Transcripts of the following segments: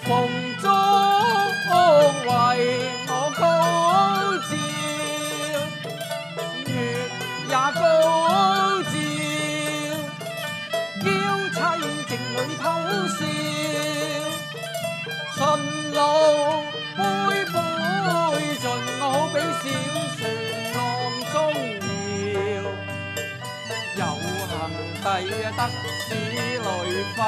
風燭為我高照，月也高照，嬌妻靜裏偷笑，順路杯杯盡，我好比小船浪中搖，有幸抵得此類分。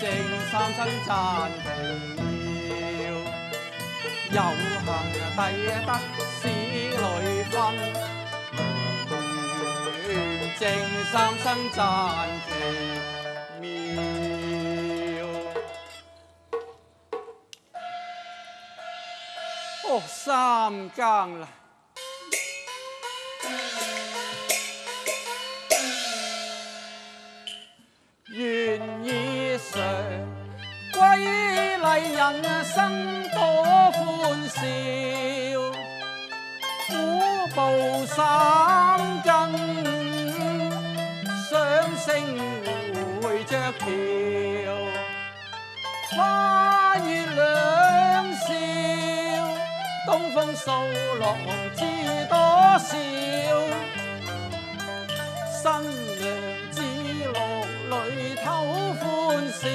正三生讚奇妙，有幸抵得此類分，正三生讚奇妙。哦，三更啦！願以償歸麗人生多歡笑，虎步三更，雙星會着橋，花月兩笑，東風掃落知多少，新娘子落裏偷歡笑，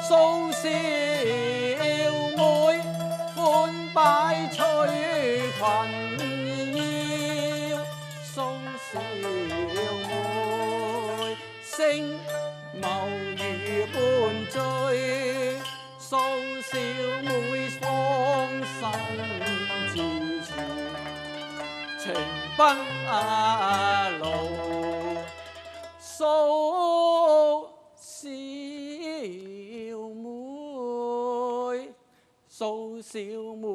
蘇小妹歡擺翠裙腰，蘇小妹星眸如半醉，蘇小妹芳心自持，情不露。蘇小妹，蘇小妹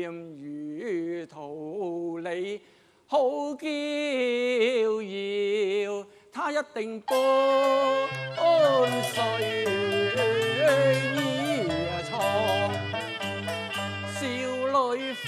艷如桃李，好嬌搖，她一定伴睡衣床，少女風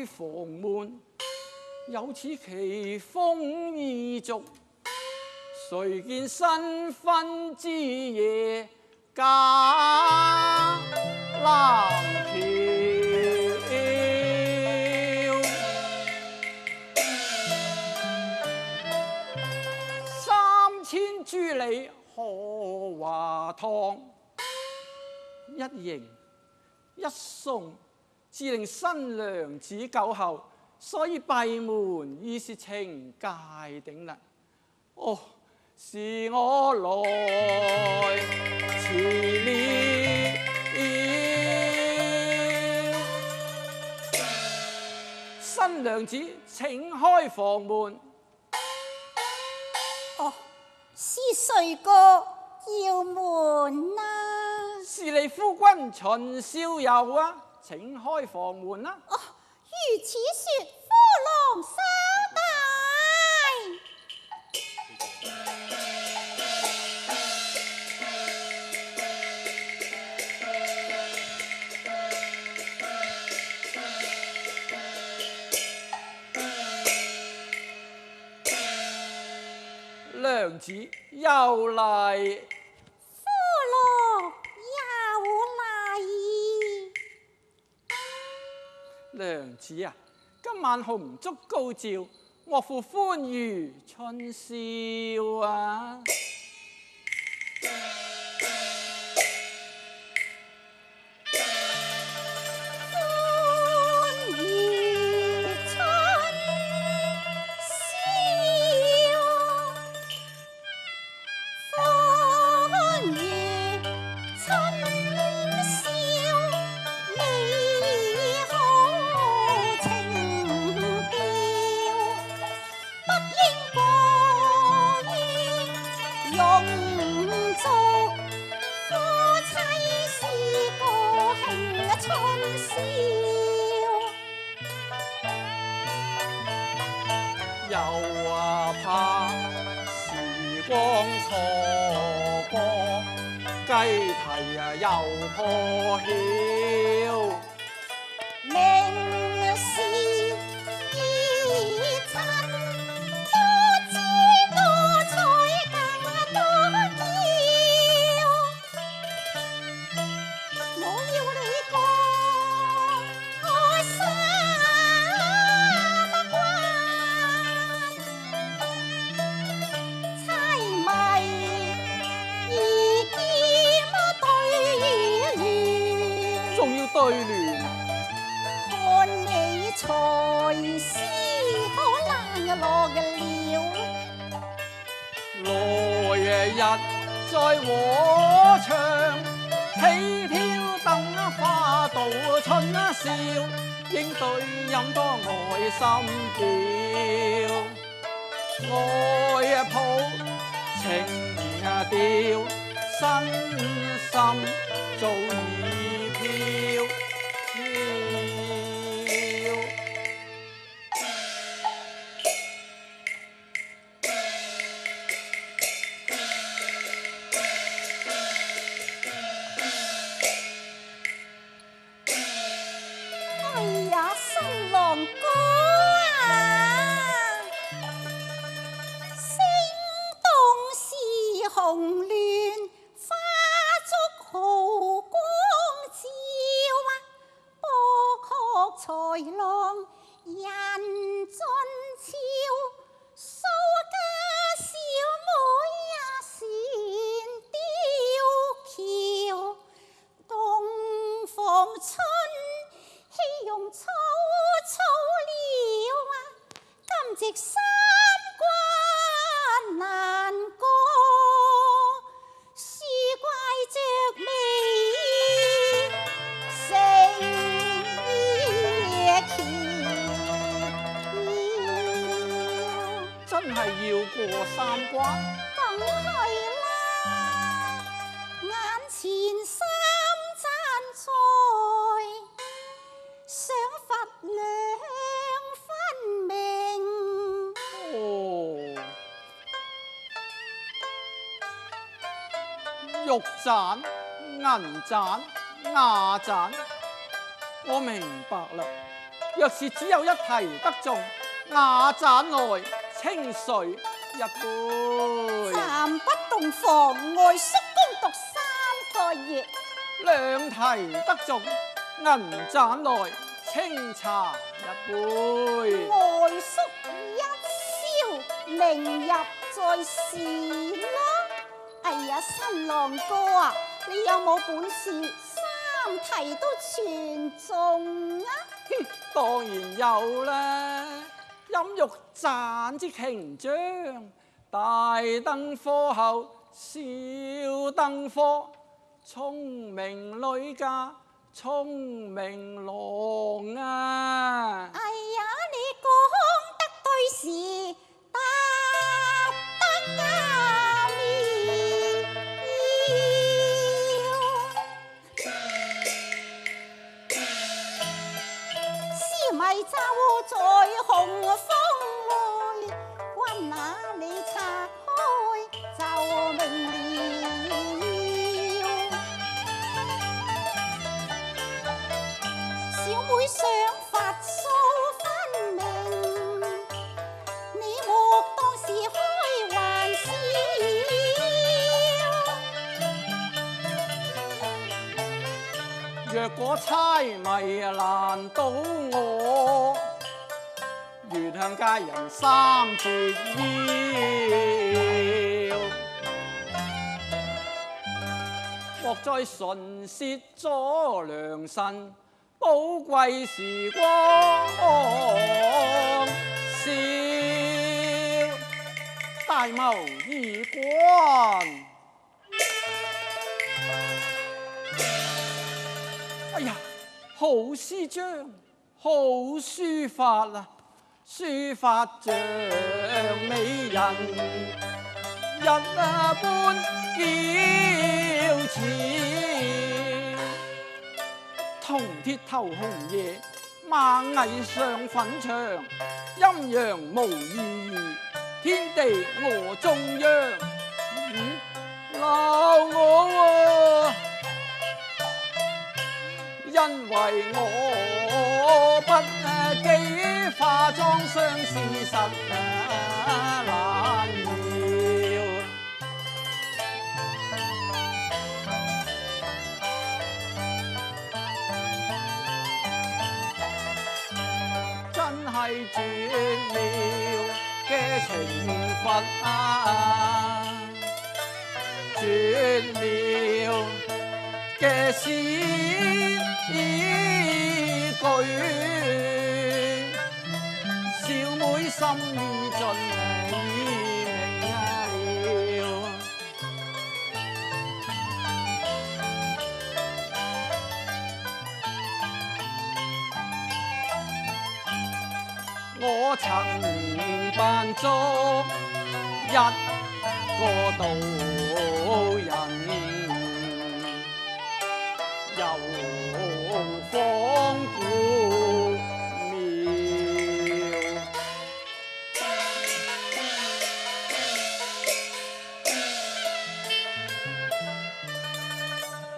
房門有此奇風異俗，誰見新婚之夜假郎橋？3000諸里荷華堂，一迎一送，致令新娘子久候，所以閉門已是情界鼎立。哦，是我來遲了，新娘子請開房門。哦，是誰個要門啊？是你夫君秦少游啊！請開房門啦！哦，如此說，夫郎稍待。娘子又嚟。娘子啊，今晚紅燭高照，岳父歡如春宵啊！春宵。又怕時光錯過，雞啼又破曉。明是依親，不知多彩更多嬌。我要你過我心關，猜謎意劍對聯，仲要對聯，看你才思可難落了。來日在禾場，起挑燈花度春宵，應對飲多愛心調，愛抱情調，身心早已飄飄。哎呀，新郎哥啊，星動是紅鸞，花燭毫光照啊，波曲才浪人盡俏，蘇家小妹呀善雕橋，東方春氣容草草了啊，今夕三關難過，書怪着美成夜橋。真係要過三關？梗係啦，眼前三盞菜，想法兩分明。哦，玉盞、銀盞、瓦盞，我明白啦。若是只有一題得中，瓦盞來清水一杯，暫不動妨礙叔公讀3個月。兩題得中，銀盞來清茶一杯。外叔一笑，明日再試啦。哎呀，新郎哥啊，你有冇本事3題都全中啊？哼，當然有啦！飲玉盞之瓊漿，大燈科後小燈科，聰明女嫁聰明郎啊！哎呀，你講得對時，搭得啱了。絲米炸烏在紅風內，關那你拆開就明了。小妹想法數分明，你莫當是開玩笑。若果猜謎難倒我，願向佳人3折腰。莫再唇舌阻良辰，寶貴時光笑，大謀已關。哎呀，好詩章，好書法啊！書法像美人，一般嬌俏。銅鐵頭紅夜，螞蟻上粉牆，陰陽無意義，天地我中央。鬧我因為我不羈化妝相事實難料，真係絕妙嘅懲罰啊！絕妙嘅詩句，小妹心意盡已明了。我曾扮作一個道人，遊芳古廟，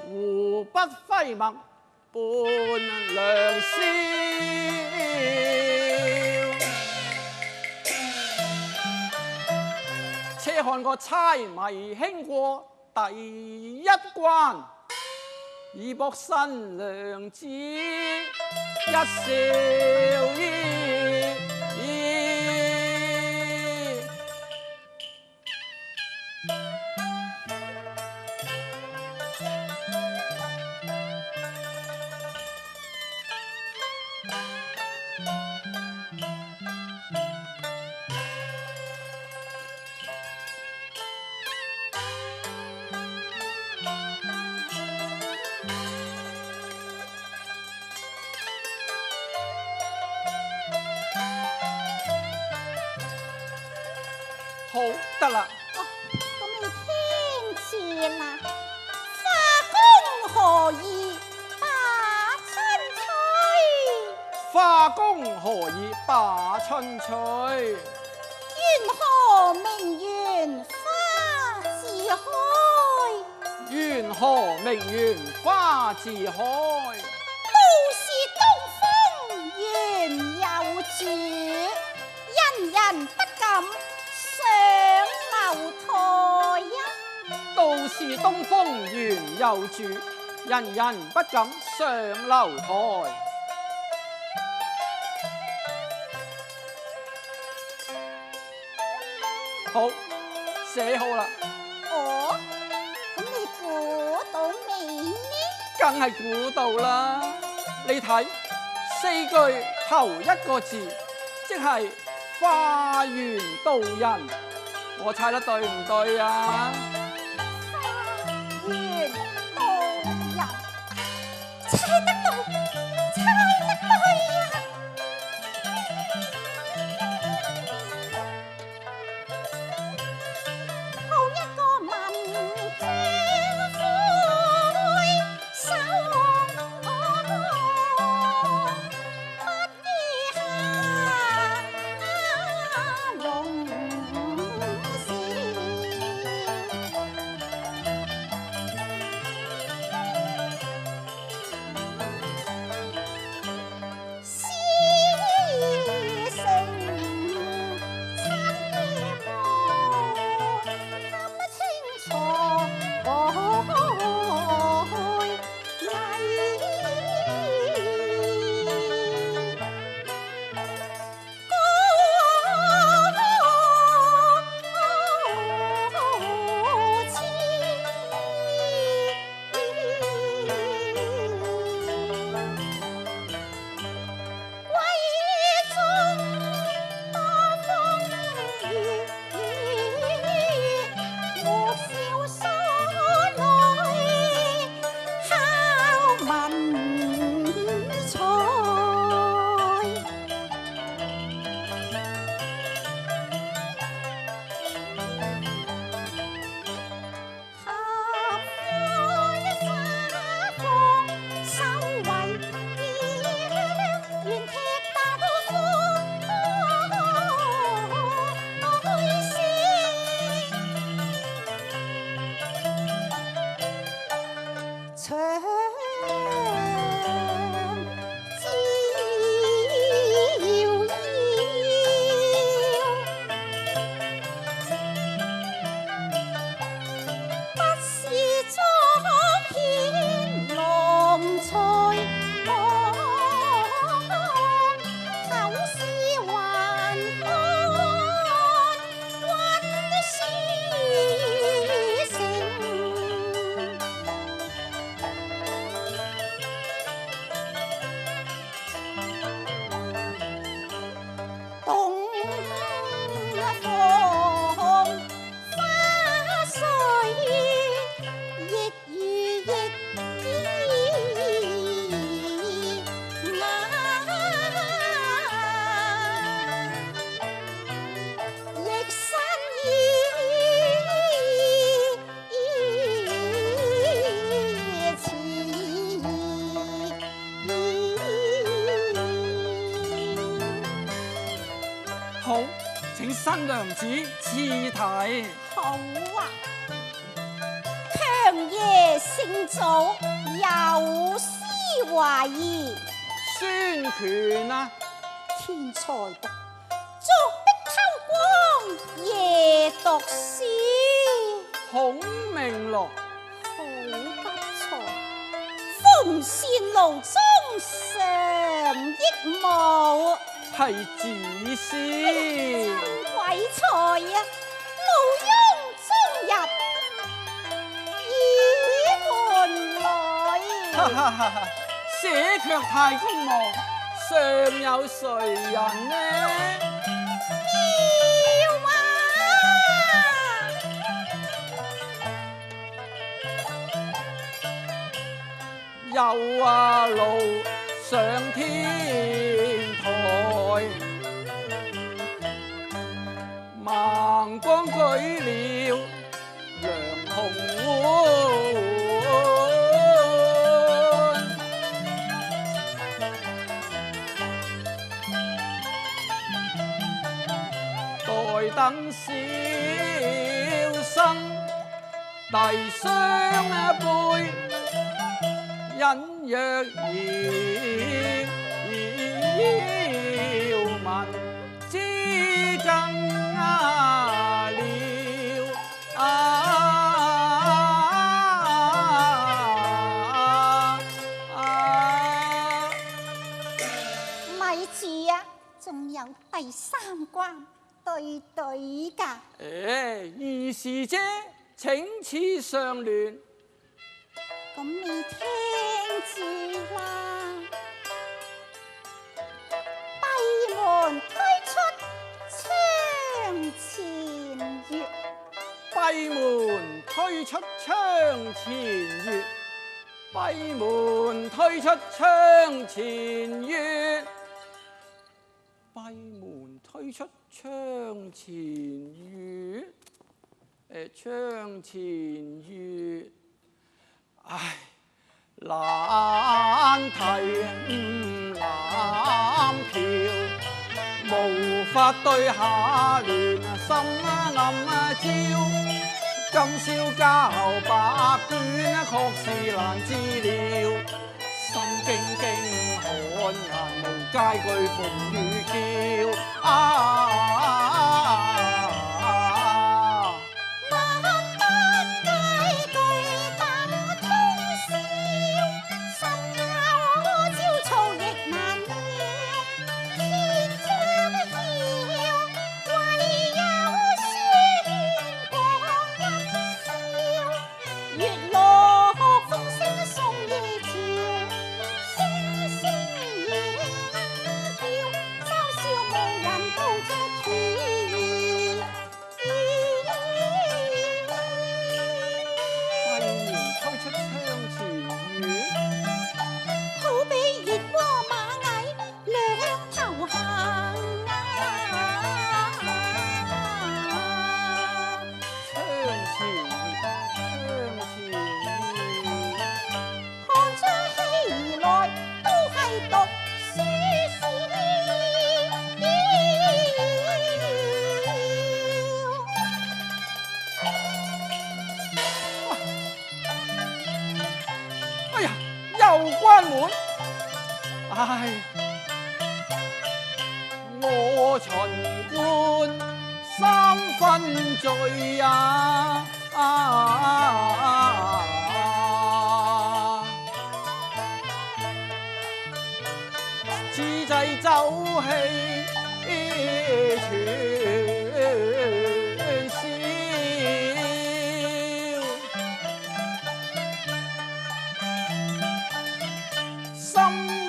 胡不揮墨伴良宵。且看個猜謎輕過第一關，以博新娘子一笑意。好得啦！哦，咁你聽住啦。花宮何以把春吹？花宮何以把春吹？緣何名園花自開？緣何名園花自開？都是東風緣有主，人人不敢上樓台呀！都是東風緣有主，人人不敢上樓台。好，寫好啦。哦，咁你估到未呢？梗係估到啦！你睇四句頭一個字，即係花園道人，我猜得對唔對啊？花園道人，猜得到，猜得對呀！好一個文章魁首，不意下龍長照耀，不是昨天龍才望，口是還看溫書聲。東方花水亦如逆亦新好，請新娘子賜題。好啊！強爺聖祖有詩懷疑，宣權啊，天才讀逐壁偷光夜讀書，孔明樂，好不錯。風扇爐中常益無，係子詩。真鬼才啊！毋庸終日倚門哈來。哈哈哈，寫卻太匆忙，尚有誰人呢？妙啊！又話路上天台，孟光舉了梁鴻換，待等小生遞雙杯，隱約要問知更了咪住啊！仲有第三關對對㗎。意是啫，請賜上聯。咁你聽住啦，閉門推出窗前月，閉門推出窗前月，閉門推出窗前月，閉門推出窗前月，窗前月。唉，難題難橋，無法對下聯，心暗焦。今宵交白卷，確是難治療。心驚驚，寒顏無佳句，風雨叫。關門。唉，我秦觀三分醉啊！此際酒氣全消，心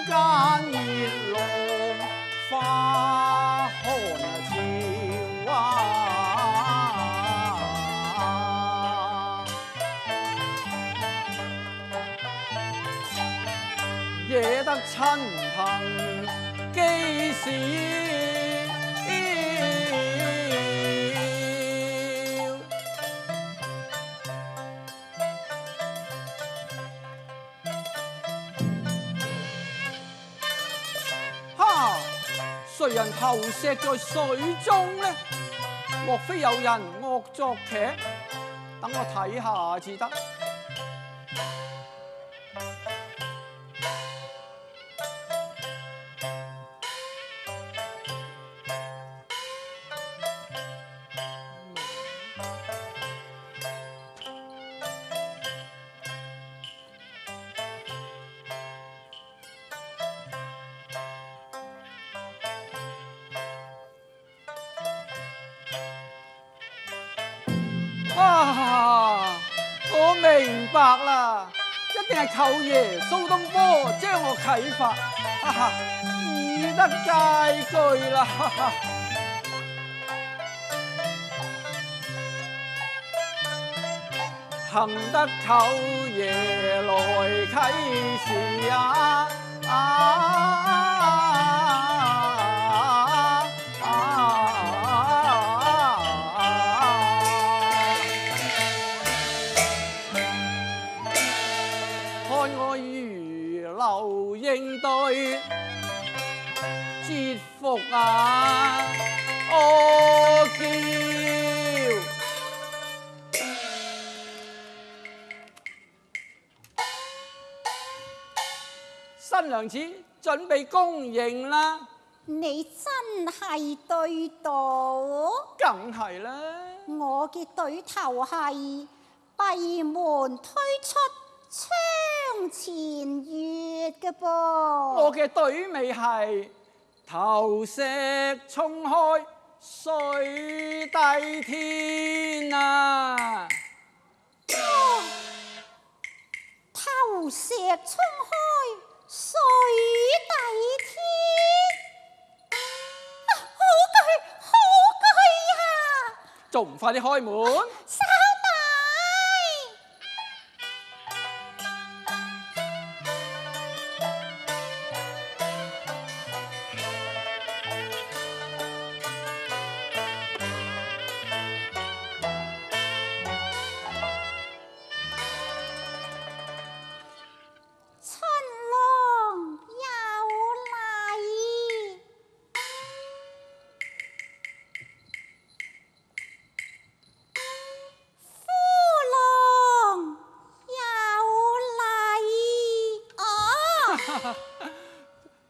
間熱浪花看潮惹得親朋譏笑。哈！誰人投石在水中呢？莫非有人惡作劇？等我睇下至得。我明白啦，一定係舅爺蘇東坡將我啟發，哈哈，以德戒據啦，哈哈。幸得舅爺來啟示啊！看我如流應對，折服啊！我叫新娘子準備恭迎啦！你真係對到，梗係啦！我嘅對頭係閉門推出窗前月嘅噃，我嘅對尾係投石衝開水底天啊！投石衝開水底天，好句啊！仲唔快啲開門？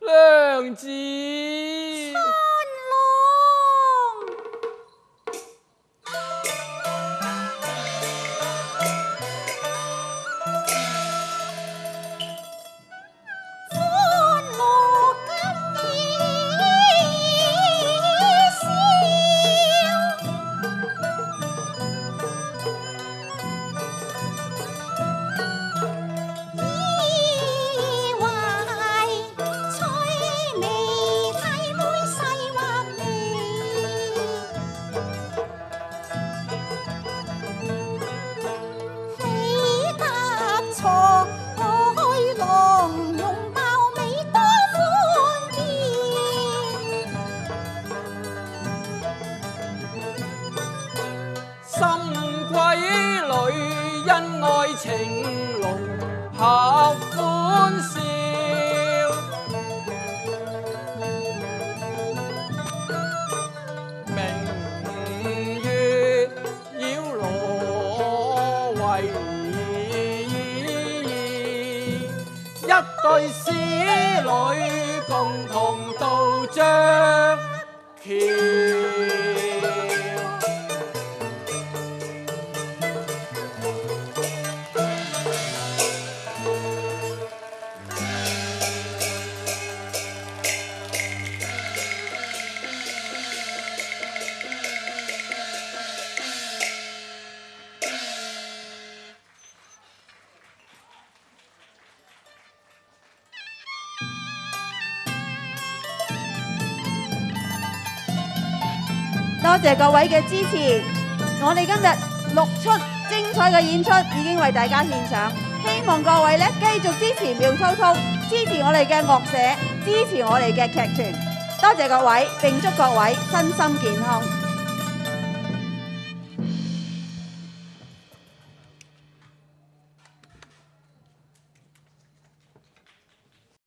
娘子，新郎，歡樂今夜笑，以為翠眉替妹細畫眉，喜得錯開郎容貌美多歡見，心閨女因愛情濃合歡笑，明月繞羅圍，一對使女共同渡着橋。多謝各位嘅支持，我哋今日6出精彩嘅演出已經為大家獻上，希望各位繼續支持苗滔滔，支持我哋嘅樂社，支持我哋嘅劇團。多謝各位，並祝各位身心健康。